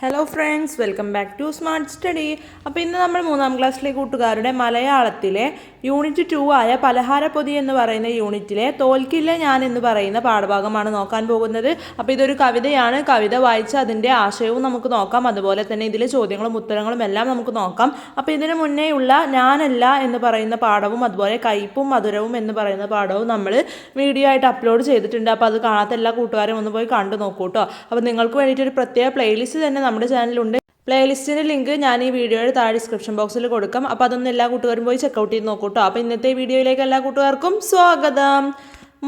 Hello friends, welcome back to smart study. അപ്പോൾ ഇന്ന് നമ്മൾ 3ാം ക്ലാസ്സിലെ കൂട്ടുകാരുടെ മലയാളത്തിലെ യൂണിറ്റ് 2 ആയ പലഹാരപ്പൊതി എന്ന് പറയുന്ന യൂണിറ്റിലെ തോൽക്കില്ല ഞാൻ എന്ന് പറയുന്ന പാഠഭാഗമാണ് നോക്കാൻ പോകുന്നത്. അപ്പോൾ ഇതൊരു കവിതയാണ്. കവിത വായിച്ച് അതിൻ്റെ ആശയവും നമുക്ക് നോക്കാം. അതുപോലെ തന്നെ ഇതിലെ ചോദ്യങ്ങളും ഉത്തരങ്ങളും എല്ലാം നമുക്ക് നോക്കാം. അപ്പോൾ ഇതിന് മുന്നേ ഉള്ള ഞാനല്ല എന്ന് പറയുന്ന പാഠവും അതുപോലെ കയ്പും മധുരവും എന്ന് പറയുന്ന പാഠവും നമ്മൾ വീഡിയോ ആയിട്ട് അപ്ലോഡ് ചെയ്തിട്ടുണ്ട്. അപ്പോൾ അത് കാണാത്ത എല്ലാ കൂട്ടുകാരും ഒന്ന് പോയി കണ്ടു നോക്കൂ കേട്ടോ. അപ്പോൾ നിങ്ങൾക്ക് വേണ്ടിയിട്ട് ഒരു പ്രത്യേക പ്ലേലിസ്റ്റ് തന്നെ നമ്മുടെ ചാനലുണ്ട്. പ്ലേലിസ്റ്റിൻ്റെ ലിങ്ക് ഞാൻ ഈ വീഡിയോയുടെ താഴെ ഡിസ്ക്രിപ്ഷൻ ബോക്സിൽ കൊടുക്കാം. അപ്പോൾ അതൊന്നും എല്ലാ കൂട്ടുകാരും പോയി ചെക്കൗട്ട് ചെയ്ത് നോക്കൂട്ടോ. അപ്പോൾ ഇന്നത്തെ വീഡിയോയിലേക്ക് എല്ലാ കൂട്ടുകാർക്കും സ്വാഗതം.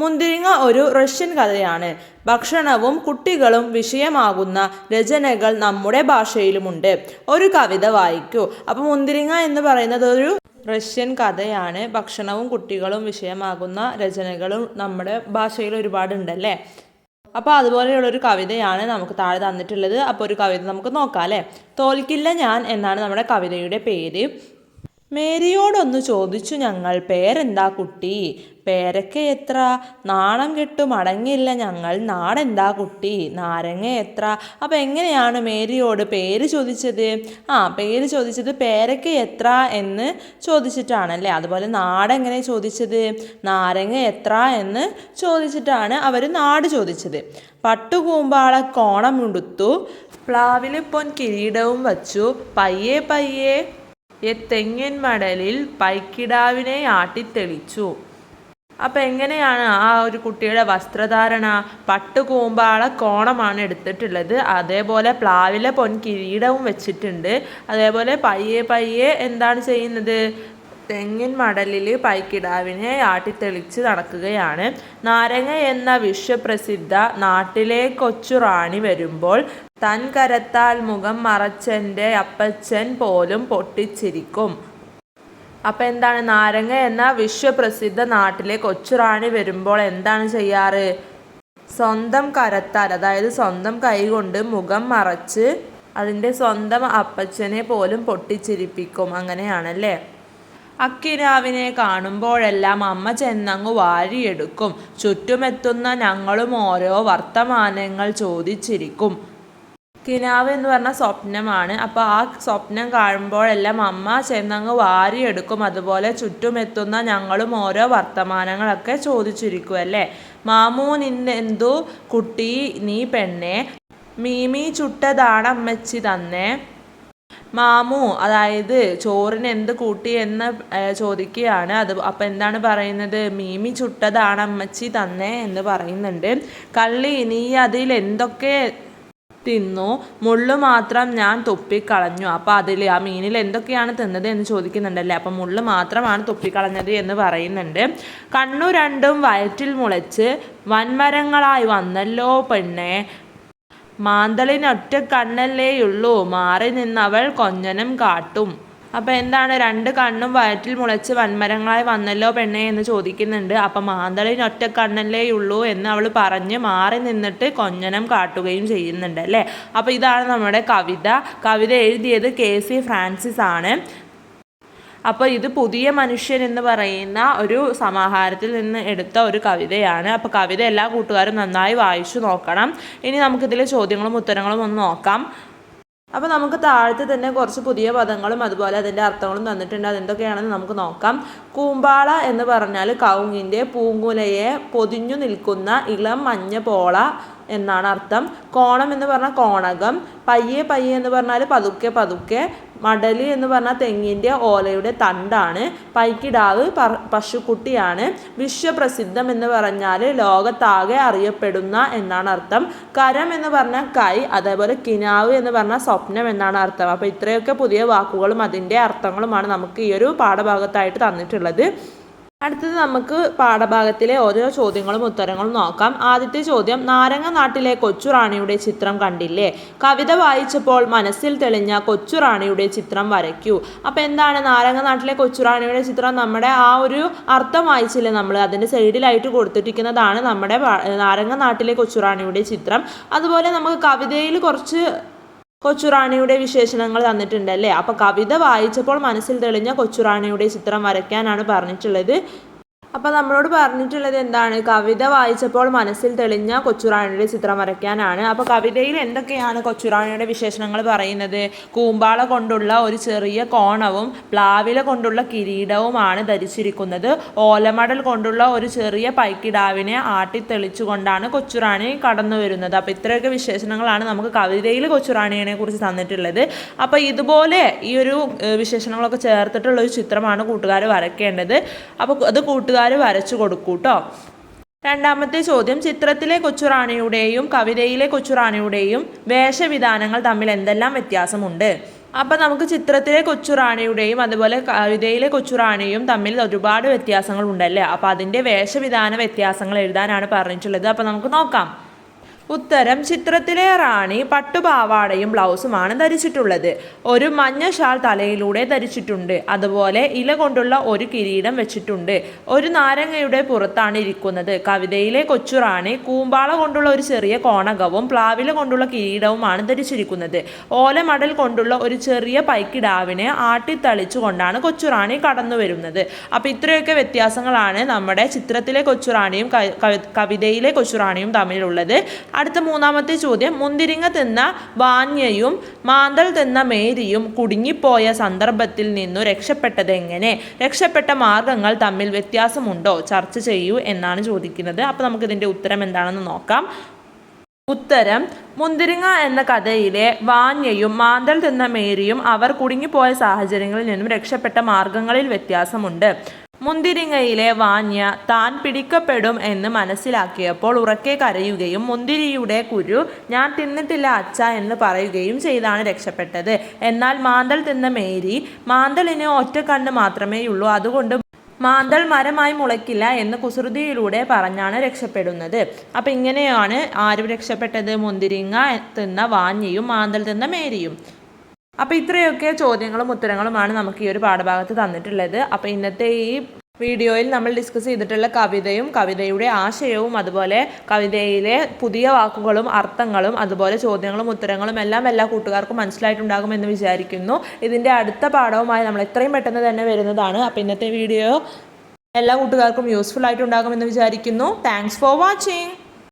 മുന്തിരിങ്ങ ഒരു റഷ്യൻ കഥയാണ്. ഭക്ഷണവും കുട്ടികളും വിഷയമാകുന്ന രചനകൾ നമ്മുടെ ഭാഷയിലുമുണ്ട്. ഒരു കവിത വായിക്കൂ. അപ്പോൾ മുന്തിരിങ്ങ എന്ന് പറയുന്നത് ഒരു റഷ്യൻ കഥയാണ്. ഭക്ഷണവും കുട്ടികളും വിഷയമാകുന്ന രചനകളും നമ്മുടെ ഭാഷയിൽ ഒരുപാടുണ്ടല്ലേ. അപ്പോൾ അതുപോലെയുള്ളൊരു കവിതയാണ് നമുക്ക് താഴെ തന്നിട്ടുള്ളത്. അപ്പോൾ ഒരു കവിത നമുക്ക് നോക്കാം അല്ലേ. തോൽക്കില്ല ഞാൻ എന്നാണ് നമ്മുടെ കവിതയുടെ പേര്. മേരിയോടൊന്നു ചോദിച്ചു ഞങ്ങൾ, പേരെന്താ കുട്ടി? പേരൊക്കെ എത്ര? നാണം കെട്ടു മടങ്ങില്ല ഞങ്ങൾ, നാടെന്താ കുട്ടി? നാരങ്ങ എത്ര? അപ്പോൾ എങ്ങനെയാണ് മേരിയോട് പേര് ചോദിച്ചത്? പേര് ചോദിച്ചത് പേരൊക്കെ എത്ര എന്ന് ചോദിച്ചിട്ടാണല്ലേ. അതുപോലെ നാടെങ്ങനെ ചോദിച്ചത്? നാരങ്ങ എത്ര എന്ന് ചോദിച്ചിട്ടാണ് അവർ നാട് ചോദിച്ചത്. പട്ടുകൂമ്പാള കോണമുടുത്തു, പ്ലാവിൽ പൊൻ കിരീടവും വച്ചു, പയ്യെ പയ്യെ തെങ്ങിൻ മടലിൽ പൈക്കിടാവിനെ ആട്ടിത്തെളിച്ചു. അപ്പം എങ്ങനെയാണ് ആ ഒരു കുട്ടിയുടെ വസ്ത്രധാരണ? പട്ടുകൂമ്പാള കോണമാണ് എടുത്തിട്ടുള്ളത്. അതേപോലെ പ്ലാവിലെ പൊൻ കിരീടവും വെച്ചിട്ടുണ്ട്. അതേപോലെ പയ്യെ പയ്യെ എന്താണ് ചെയ്യുന്നത്? തെങ്ങിൻ മടലിൽ പൈക്കിടാവിനെ ആട്ടിത്തെളിച്ച് നടക്കുകയാണ്. നാരങ്ങ എന്ന വിശ്വപ്രസിദ്ധ നാട്ടിലെ കൊച്ചു റാണി വരുമ്പോൾ തൻ കരത്താൽ മുഖം മറച്ചെൻ്റെ അപ്പച്ചൻ പോലും പൊട്ടിച്ചിരിക്കും. അപ്പം എന്താണ്? നാരങ്ങ എന്ന വിശ്വപ്രസിദ്ധ നാട്ടിലെ കൊച്ചുറാണി വരുമ്പോൾ എന്താണ് ചെയ്യാറ്? സ്വന്തം കരത്താൽ, അതായത് സ്വന്തം കൈ കൊണ്ട് മുഖം മറച്ച് അതിൻ്റെ സ്വന്തം അപ്പച്ചനെ പോലും പൊട്ടിച്ചിരിപ്പിക്കും. അങ്ങനെയാണല്ലേ. അക്കിനാവിനെ കാണുമ്പോഴെല്ലാം അമ്മ ചെന്നങ്ങു വാരിയെടുക്കും. ചുറ്റുമെത്തുന്ന ഞങ്ങളും ഓരോ വർത്തമാനങ്ങൾ ചോദിച്ചിരിക്കും. കിനാവ് എന്ന് പറഞ്ഞാൽ സ്വപ്നമാണ്. അപ്പോൾ ആ സ്വപ്നം കാണുമ്പോഴെല്ലാം അമ്മ ചെന്നങ്ങ് വാരിയെടുക്കും. അതുപോലെ ചുറ്റുമെത്തുന്ന ഞങ്ങളും ഓരോ വർത്തമാനങ്ങളൊക്കെ ചോദിച്ചിരിക്കും അല്ലേ. മാമൂ നിന്നെന്തു കുട്ടി നീ പെണ്ണെ, മീമി ചുട്ടതാണ് അമ്മച്ചി തന്നെ. മാമു അതായത് ചോറിന് എന്ത് കൂട്ടി എന്ന് ചോദിക്കുകയാണ്. അപ്പം എന്താണ് പറയുന്നത്? മീമി ചുട്ടതാണ് അമ്മച്ചി തന്നെ എന്ന് പറയുന്നുണ്ട്. കള്ളി നീ അതിൽ എന്തൊക്കെ തിന്നു? മുള്ളു മാത്രം ഞാൻ തുപ്പിക്കളഞ്ഞു. അപ്പം അതിൽ ആ മീനിൽ എന്തൊക്കെയാണ് തിന്നത് എന്ന് ചോദിക്കുന്നുണ്ടല്ലേ. അപ്പം മുള്ളു മാത്രമാണ് തുപ്പിക്കളഞ്ഞത് എന്ന് പറയുന്നുണ്ട്. കണ്ണു രണ്ടും വയറ്റിൽ മുളച്ച് വൻമരങ്ങളായി വന്നല്ലോ പെണ്ണെ, മാന്തളിനൊറ്റ കണ്ണല്ലേയുള്ളൂ, മാറി നിന്നവൾ കൊഞ്ഞനം കാട്ടും. അപ്പം എന്താണ്? രണ്ട് കണ്ണും വയറ്റിൽ മുളച്ച് വൻമരങ്ങളായി വന്നല്ലോ പെണ്ണെ എന്ന് ചോദിക്കുന്നുണ്ട്. അപ്പം മാന്തളിനൊറ്റ കണ്ണല്ലേയുള്ളൂ എന്ന് അവൾ പറഞ്ഞ് മാറി നിന്നിട്ട് കൊഞ്ഞനം കാട്ടുകയും ചെയ്യുന്നുണ്ട് അല്ലേ. അപ്പം ഇതാണ് നമ്മുടെ കവിത. കവിത എഴുതിയത് KC ഫ്രാൻസിസ് ആണ്. അപ്പോൾ ഇത് പുതിയ മനുഷ്യൻ എന്ന് പറയുന്ന ഒരു സമാഹാരത്തിൽ നിന്ന് എടുത്ത ഒരു കവിതയാണ്. അപ്പോൾ കവിത എല്ലാ കൂട്ടുകാരും നന്നായി വായിച്ചു നോക്കണം. ഇനി നമുക്കിതിലെ ചോദ്യങ്ങളും ഉത്തരങ്ങളും ഒന്ന് നോക്കാം. അപ്പോൾ നമുക്ക് താഴത്ത് തന്നെ കുറച്ച് പുതിയ പദങ്ങളും അതുപോലെ അതിൻ്റെ അർത്ഥങ്ങളും തന്നിട്ടുണ്ട്. അതെന്തൊക്കെയാണെന്ന് നമുക്ക് നോക്കാം. കൂമ്പാള എന്ന് പറഞ്ഞാൽ കവുങ്ങിൻ്റെ പൂങ്കുലയെ പൊതിഞ്ഞു നിൽക്കുന്ന ഇളം മഞ്ഞ പോള എന്നാണ് അർത്ഥം. കോണം എന്ന് പറഞ്ഞാൽ കോണകം. പയ്യെ പയ്യെ എന്ന് പറഞ്ഞാൽ പതുക്കെ പതുക്കെ. മടല് എന്ന് പറഞ്ഞാൽ തെങ്ങിൻ്റെ ഓലയുടെ തണ്ടാണ്. പൈക്കിടാവ് പശുക്കുട്ടിയാണ്. വിശ്വപ്രസിദ്ധം എന്ന് പറഞ്ഞാൽ ലോകത്താകെ അറിയപ്പെടുന്ന എന്നാണ് അർത്ഥം. കരം എന്ന് പറഞ്ഞാൽ കൈ. അതേപോലെ കിനാവ് എന്ന് പറഞ്ഞാൽ സ്വപ്നം എന്നാണ് അർത്ഥം. അപ്പോൾ ഇത്രയൊക്കെ പുതിയ വാക്കുകളും അതിൻ്റെ അർത്ഥങ്ങളുമാണ് നമുക്ക് ഈ ഒരു പാഠഭാഗത്തായിട്ട് തന്നിട്ടുള്ളത്. അടുത്തത് നമുക്ക് പാഠഭാഗത്തിലെ ഓരോ ചോദ്യങ്ങളും ഉത്തരങ്ങളും നോക്കാം. ആദ്യത്തെ ചോദ്യം, നാരങ്ങ നാട്ടിലെ കൊച്ചുറാണിയുടെ ചിത്രം കണ്ടില്ലേ? കവിത വായിച്ചപ്പോൾ മനസ്സിൽ തെളിഞ്ഞ കൊച്ചുറാണിയുടെ ചിത്രം വരയ്ക്കൂ. അപ്പം എന്താണ് നാരങ്ങ നാട്ടിലെ കൊച്ചുറാണിയുടെ ചിത്രം? നമ്മുടെ ആ ഒരു അർത്ഥം വായിച്ചില്ലേ നമ്മൾ, അതിൻ്റെ സൈഡിലായിട്ട് കൊടുത്തിരിക്കുന്നതാണ് നമ്മുടെ നാരങ്ങ നാട്ടിലെ കൊച്ചുറാണിയുടെ ചിത്രം. അതുപോലെ നമുക്ക് കവിതയിൽ കുറച്ച് കൊച്ചുറാണിയുടെ വിശേഷണങ്ങൾ തന്നിട്ടുണ്ടല്ലേ. അപ്പോൾ കവിത വായിച്ചപ്പോൾ മനസ്സിൽ തെളിഞ്ഞ കൊച്ചുറാണിയുടെ ചിത്രം വരയ്ക്കാനാണ് പറഞ്ഞിട്ടുള്ളത്. അപ്പോൾ നമ്മളോട് പറഞ്ഞിട്ടുള്ളത് എന്താണ്? കവിത വായിച്ചപ്പോൾ മനസ്സിൽ തെളിഞ്ഞ കൊച്ചുറാണിയുടെ ചിത്രം വരയ്ക്കാനാണ്. അപ്പോൾ കവിതയിൽ എന്തൊക്കെയാണ് കൊച്ചുറാണിയുടെ വിശേഷണങ്ങൾ പറയുന്നത്? കൂമ്പാള കൊണ്ടുള്ള ഒരു ചെറിയ കോണവും പ്ലാവില കൊണ്ടുള്ള കിരീടവുമാണ് ധരിച്ചിരിക്കുന്നത്. ഓലമടൽ കൊണ്ടുള്ള ഒരു ചെറിയ പൈക്കിടാവിനെ ആട്ടിത്തെളിച്ചുകൊണ്ടാണ് കൊച്ചുറാണി കടന്നു വരുന്നത്. അപ്പോൾ ഇത്രയൊക്കെ വിശേഷണങ്ങളാണ് നമുക്ക് കവിതയിൽ കൊച്ചുറാണിയെ കുറിച്ച് തന്നിട്ടുള്ളത്. അപ്പോൾ ഇതുപോലെ ഈ ഒരു വിശേഷണങ്ങളൊക്കെ ചേർത്തിട്ടുള്ള ഒരു ചിത്രമാണ് കൂട്ടുകാർ വരയ്ക്കേണ്ടത്. അപ്പോൾ അത് കൂട്ടുകാർ വരച്ചു കൊടുക്കൂ കേട്ടോ. രണ്ടാമത്തെ ചോദ്യം, ചിത്രത്തിലെ കൊച്ചുറാണിയുടെയും കവിതയിലെ കൊച്ചുറാണിയുടെയും വേഷവിധാനങ്ങൾ തമ്മിൽ എന്തെല്ലാം വ്യത്യാസമുണ്ട്? അപ്പം നമുക്ക് ചിത്രത്തിലെ കൊച്ചുറാണിയുടെയും അതുപോലെ കവിതയിലെ കൊച്ചുറാണിയും തമ്മിൽ ഒരുപാട് വ്യത്യാസങ്ങൾ ഉണ്ടല്ലേ. അപ്പോൾ അതിൻ്റെ വേഷവിധാന വ്യത്യാസങ്ങൾ എഴുതാനാണ് പറഞ്ഞിട്ടുള്ളത്. അപ്പോൾ നമുക്ക് നോക്കാം. ഉത്തരം, ചിത്രത്തിലെ റാണി പട്ടുപാവാടയും ബ്ലൗസുമാണ് ധരിച്ചിട്ടുള്ളത്. ഒരു മഞ്ഞ ഷാൾ തലയിലൂടെ ധരിച്ചിട്ടുണ്ട്. അതുപോലെ ഇല കൊണ്ടുള്ള ഒരു കിരീടം വെച്ചിട്ടുണ്ട്. ഒരു നാരങ്ങയുടെ പുറത്താണ് ഇരിക്കുന്നത്. കവിതയിലെ കൊച്ചുറാണി കൂമ്പാള കൊണ്ടുള്ള ഒരു ചെറിയ കോണകവും പ്ലാവില കൊണ്ടുള്ള കിരീടവുമാണ് ധരിച്ചിരിക്കുന്നത്. ഓലമടൽ കൊണ്ടുള്ള ഒരു ചെറിയ പൈക്കിടാവിനെ ആട്ടിത്തളിച്ചുകൊണ്ടാണ് കൊച്ചുറാണി കടന്നു വരുന്നത്. അപ്പോൾ ഇത്രയൊക്കെ വ്യത്യാസങ്ങളാണ് നമ്മുടെ ചിത്രത്തിലെ കൊച്ചുറാണിയും കവിതയിലെ കൊച്ചുറാണിയും തമ്മിലുള്ളത്. അടുത്ത മൂന്നാമത്തെ ചോദ്യം, മുന്തിരിങ്ങ തിന്ന വാന്യയും മാന്തൽ തിന്ന മേരിയും കുടുങ്ങിപ്പോയ സന്ദർഭത്തിൽ നിന്നു രക്ഷപ്പെട്ടത് എങ്ങനെ? രക്ഷപ്പെട്ട മാർഗങ്ങൾ തമ്മിൽ വ്യത്യാസമുണ്ടോ? ചർച്ച ചെയ്യൂ എന്നാണ് ചോദിക്കുന്നത്. അപ്പോൾ നമുക്കിതിൻ്റെ ഉത്തരം എന്താണെന്ന് നോക്കാം. ഉത്തരം, മുന്തിരിങ്ങ എന്ന കഥയിലെ വാന്യയും മാന്തൽ തിന്ന മേരിയും അവർ കുടുങ്ങിപ്പോയ സാഹചര്യങ്ങളിൽ നിന്നും രക്ഷപ്പെട്ട മാർഗങ്ങളിൽ വ്യത്യാസമുണ്ട്. മുന്തിരിങ്ങയിലെ വാന്യ താൻ പിടിക്കപ്പെടും എന്ന് മനസ്സിലാക്കിയപ്പോൾ ഉറക്കെ കരയുകയും മുന്തിരിയുടെ കുരു ഞാൻ തിന്നിട്ടില്ല അച്ഛ എന്ന് പറയുകയും ചെയ്താണ് രക്ഷപ്പെട്ടത്. എന്നാൽ മാന്തൽ തിന്ന മേരി മാന്തലിന് ഒറ്റ കണ്ണ് മാത്രമേയുള്ളൂ, അതുകൊണ്ട് മാന്തൽ മരമായി മുളയ്ക്കില്ല എന്ന് കുസൃതിയിലൂടെ പറഞ്ഞാണ് രക്ഷപ്പെടുന്നത്. അപ്പം ഇങ്ങനെയാണ് ആരും രക്ഷപ്പെട്ടത്? മുന്തിരിങ്ങ തിന്ന വാന്യയും മാന്തൽ തിന്ന മേരിയും. അപ്പോൾ ഇത്രയൊക്കെ ചോദ്യങ്ങളും ഉത്തരങ്ങളുമാണ് നമുക്ക് ഈ ഒരു പാഠഭാഗത്ത് തന്നിട്ടുള്ളത്. അപ്പോൾ ഇന്നത്തെ ഈ വീഡിയോയിൽ നമ്മൾ ഡിസ്കസ് ചെയ്തിട്ടുള്ള കവിതയും കവിതയുടെ ആശയവും അതുപോലെ കവിതയിലെ പുതിയ വാക്കുകളും അർത്ഥങ്ങളും അതുപോലെ ചോദ്യങ്ങളും ഉത്തരങ്ങളും എല്ലാം എല്ലാ കൂട്ടുകാർക്കും മനസ്സിലായിട്ടുണ്ടാകുമെന്ന് വിചാരിക്കുന്നു. ഇതിൻ്റെ അടുത്ത പാഠവുമായി നമ്മൾ എത്രയും പെട്ടെന്ന് തന്നെ വരുന്നതാണ്. അപ്പോൾ ഇന്നത്തെ വീഡിയോ എല്ലാ കൂട്ടുകാർക്കും യൂസ്ഫുൾ ആയിട്ടുണ്ടാകുമെന്ന് വിചാരിക്കുന്നു. Thanks for watching.